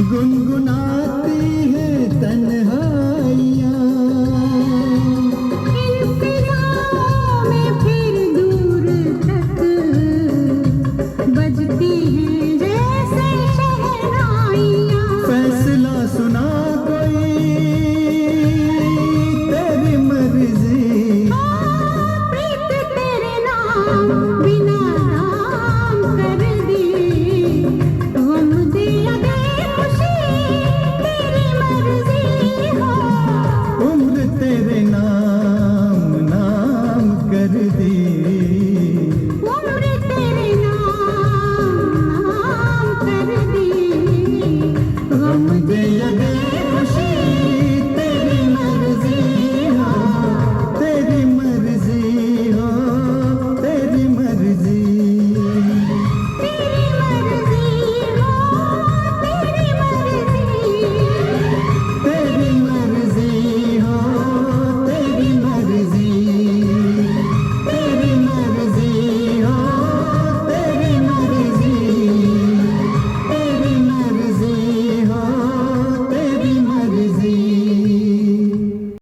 गुनगुनाती है तन्हाइयाँ, इंतज़ारों में फिर दूर तक बजती हैं जैसे शहनाइयाँ। फैसला सुना कोई तेरी मर्जी, प्रीत तेरे नाम बिना नाम कर दी, गम दिया दे खुशी तेरी मर्जी हो। उम्र तेरे नाम नाम कर दी, उम्र तेरे नाम नाम कर दी, गम दे